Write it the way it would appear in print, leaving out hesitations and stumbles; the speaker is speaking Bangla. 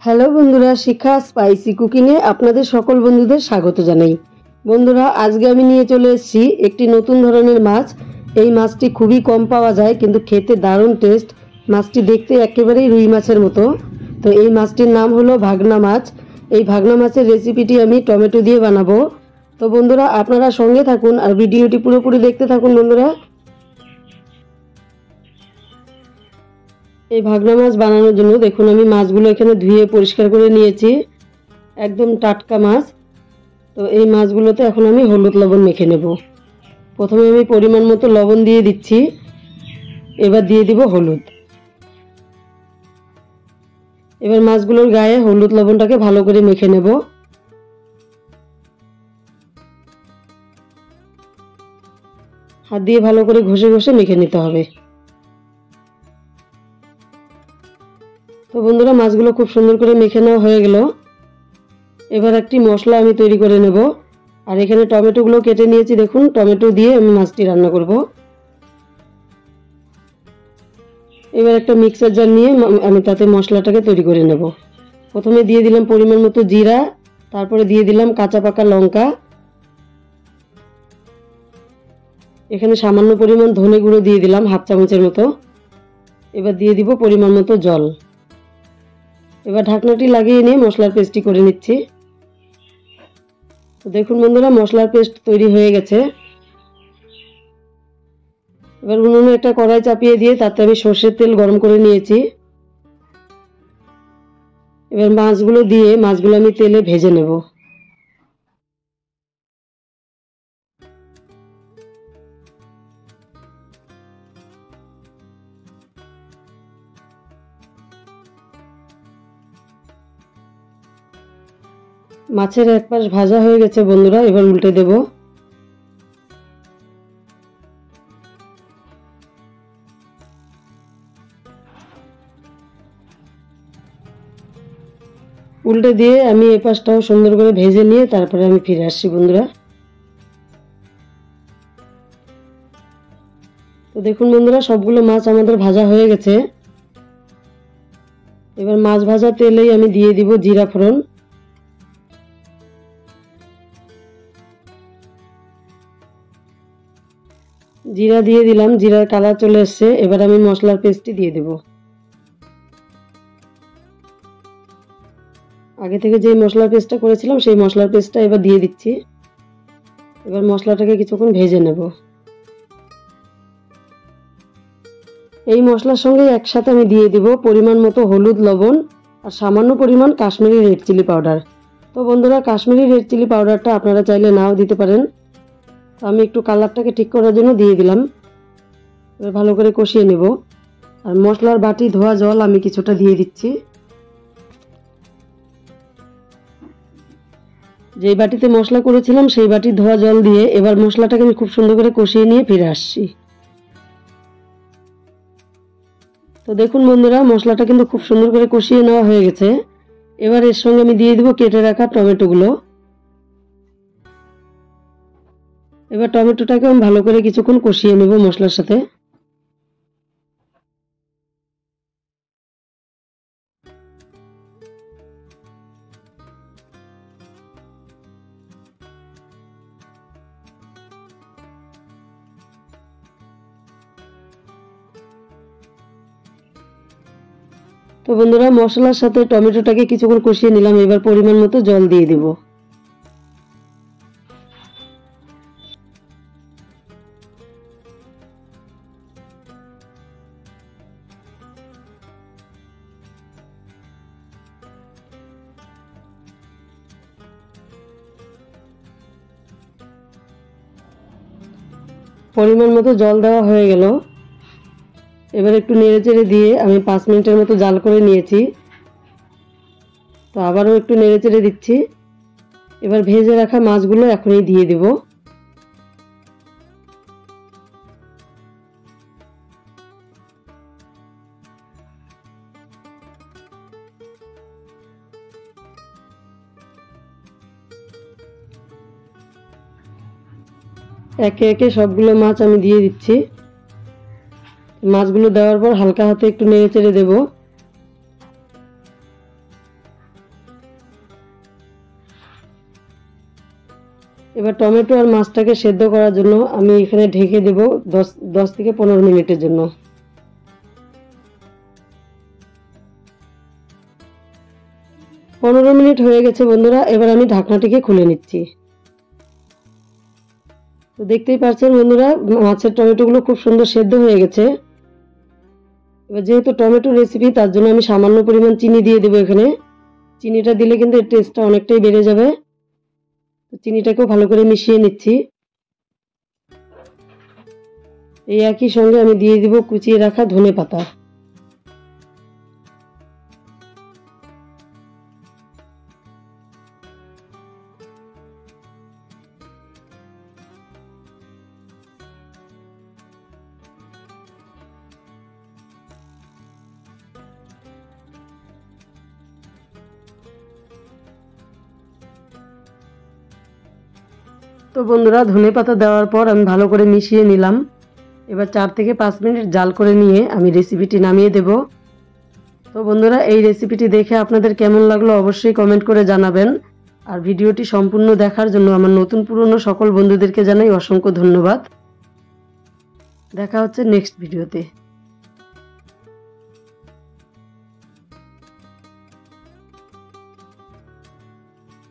হ্যালো বন্ধুরা, শিখা স্পাইসি কুকিংয়ে আপনাদের সকল বন্ধুদের স্বাগত জানাই। বন্ধুরা, আজকে আমি নিয়ে চলে এসেছি একটি নতুন ধরনের মাছ। এই মাছটি খুবই কম পাওয়া যায়, কিন্তু খেতে দারুণ টেস্ট। মাছটি দেখতে একেবারেই রুই মাছের মতো। তো এই মাছটির নাম হলো ভাগনা মাছ। এই ভাগনা মাছের রেসিপিটি আমি টমেটো দিয়ে বানাবো। তো বন্ধুরা, আপনারা সঙ্গে থাকুন আর ভিডিওটি পুরোপুরি দেখতে থাকুন বন্ধুরা। এই ভাগনা মাছ বানানোর জন্য দেখুন আমি মাছগুলো এখানে ধুয়ে পরিষ্কার করে নিয়েছি, একদম টাটকা মাছ। তো এই মাছগুলোতে এখন আমি হলুদ লবণ মেখে নেব। প্রথমে আমি পরিমাণ মতো লবণ দিয়ে দিচ্ছি, এবার দিয়ে দিব হলুদ। এবার মাছগুলোর গায়ে হলুদ লবণটাকে ভালো করে মেখে নেব। হাত দিয়ে ভালো করে ঘষে ঘষে মেখে নিতে হবে। তো বন্ধুরা, মাছগুলো খুব সুন্দর করে মেখে নেওয়া হয়ে গেল। এবার একটি মশলা আমি তৈরি করে নেব। আর এখানে টমেটোগুলো কেটে নিয়েছি, দেখুন টমেটো দিয়ে আমি মাছটি রান্না করব। এবার একটা মিক্সার জার নিয়ে আমি তাতে মশলাটাকে তৈরি করে নেব। প্রথমে দিয়ে দিলাম পরিমাণ মতো জিরা, তারপরে দিয়ে দিলাম কাঁচা পাকা লঙ্কা, এখানে সামান্য পরিমাণ ধনে গুঁড়ো দিয়ে দিলাম হাফ চামচের মতো। এবার দিয়ে দিব পরিমাণ মতো জল। এবার ঢাকনাটি লাগিয়ে নিয়ে মশলার পেস্টটি করে নিচ্ছি। তো দেখুন বন্ধুরা, মশলার পেস্ট তৈরি হয়ে গেছে। এবার উনুনে একটা কড়াই চাপিয়ে দিয়ে তাতে আমি সর্ষের তেল গরম করে নিয়েছি। এবার মাছগুলো দিয়ে মাছগুলো আমি তেলে ভেজে নেব। মাছের এক পাশ ভাজা হয়ে গেছে বন্ধুরা, এবার উল্টে দেব। উল্টে দিয়ে আমি এই পাশটাও সুন্দর করে ভেজে নিয়ে তারপরে আমি ফিরে আসছি বন্ধুরা। তো দেখুন বন্ধুরা, সবগুলো মাছ আমাদের ভাজা হয়ে গেছে। এবার মাছ ভাজা তেলেই আমি দিয়ে দিব জিরা ফোড়ন। জিরা দিয়ে দিলাম, জিরার কালার চলে এসছে। এবার আমি মশলার পেস্টটি দিয়ে দেব। আগে থেকে যে মশলার পেস্টটা করেছিলাম সেই মশলার পেস্টটা এবার দিয়ে দিচ্ছি। এবার মশলাটাকে কিছুক্ষণ ভেজে নেব। এই মশলার সঙ্গে একসাথে আমি দিয়ে দিব পরিমাণ মতো হলুদ লবণ আর সামান্য পরিমাণ কাশ্মীরি রেড চিলি পাউডার। তো বন্ধুরা, কাশ্মীরি রেড চিলি পাউডারটা আপনারা চাইলে নাও দিতে পারেন। তো আমি একটু কালারটাকে ঠিক করার জন্য দিয়ে দিলাম। এবার ভালো করে কষিয়ে নেব। আর মশলার বাটি ধোয়া জল আমি কিছুটা দিয়ে দিচ্ছি। যেই বাটিতে মশলা করেছিলাম সেই বাটি ধোয়া জল দিয়ে এবার মশলাটাকে আমি খুব সুন্দর করে কষিয়ে নিয়ে ফিরে আসছি। তো দেখুন বন্ধুরা, মশলাটা কিন্তু খুব সুন্দর করে কষিয়ে নেওয়া হয়ে গেছে। এবার এর সঙ্গে আমি দিয়ে দিব কেটে রাখা টমেটোগুলো। এবার টমেটোটাকে আমি ভালো করে কিছুক্ষণ কষিয়ে নেব মশলার সাথে। তো বন্ধুরা, মশলার সাথে টমেটোটাকে কিছুক্ষণ কষিয়ে নিলাম। এবার পরিমাণ মতো জল দিয়ে দিব। পরিমাণ মতো জল দেওয়া হয়ে গেল। এবার একটু নেড়ে চেড়ে দিয়ে আমি 5 মিনিটের মতো জাল করে নিয়েছি। তো আবারও একটু নেড়ে চেড়ে দিচ্ছি। এবার ভেজে রাখা মাছগুলো এখনই দিয়ে দেব। একে একে সবগুলো মাছ আমি দিয়ে দিচ্ছি। মাছগুলো দেওয়ার পর হালকা হাতে একটু নেড়ে চেড়ে দেব। এবার টমেটো আর মাছটাকে সেদ্ধ করার জন্য আমি এখানে ঢেকে দেব 10 থেকে 15 মিনিটের জন্য। পনেরো মিনিট হয়ে গেছে বন্ধুরা, এবার আমি ঢাকনাটিকে খুলে নিচ্ছি। তো দেখতেই পাচ্ছেন বন্ধুরা, মাছের টমেটোগুলো খুব সুন্দর সেদ্ধ হয়ে গেছে। এবার যেহেতু টমেটো রেসিপি, তার জন্য আমি সামান্য পরিমাণ চিনি দিয়ে দেবো এখানে। চিনিটা দিলে কিন্তু এর টেস্টটা অনেকটাই বেড়ে যাবে। তো চিনিটাকেও ভালো করে মিশিয়ে নিচ্ছি। এই একই সঙ্গে আমি দিয়ে দিব কুচিয়ে রাখা ধনেপাতা। তো বন্ধুরা, ধনেপাতা দেওয়ার পর আমি ভালো করে মিশিয়ে নিলাম। এবার 4 থেকে 5 মিনিট জাল করে নিয়ে আমি রেসিপিটি নামিয়ে দেব। তো বন্ধুরা, এই রেসিপিটি দেখে আপনাদের কেমন লাগলো অবশ্যই কমেন্ট করে জানাবেন। আর ভিডিওটি সম্পূর্ণ দেখার জন্য আমার নতুন পুরনো সকল বন্ধুদেরকে জানাই অসংখ্য ধন্যবাদ। দেখা হচ্ছে নেক্সট ভিডিওতে।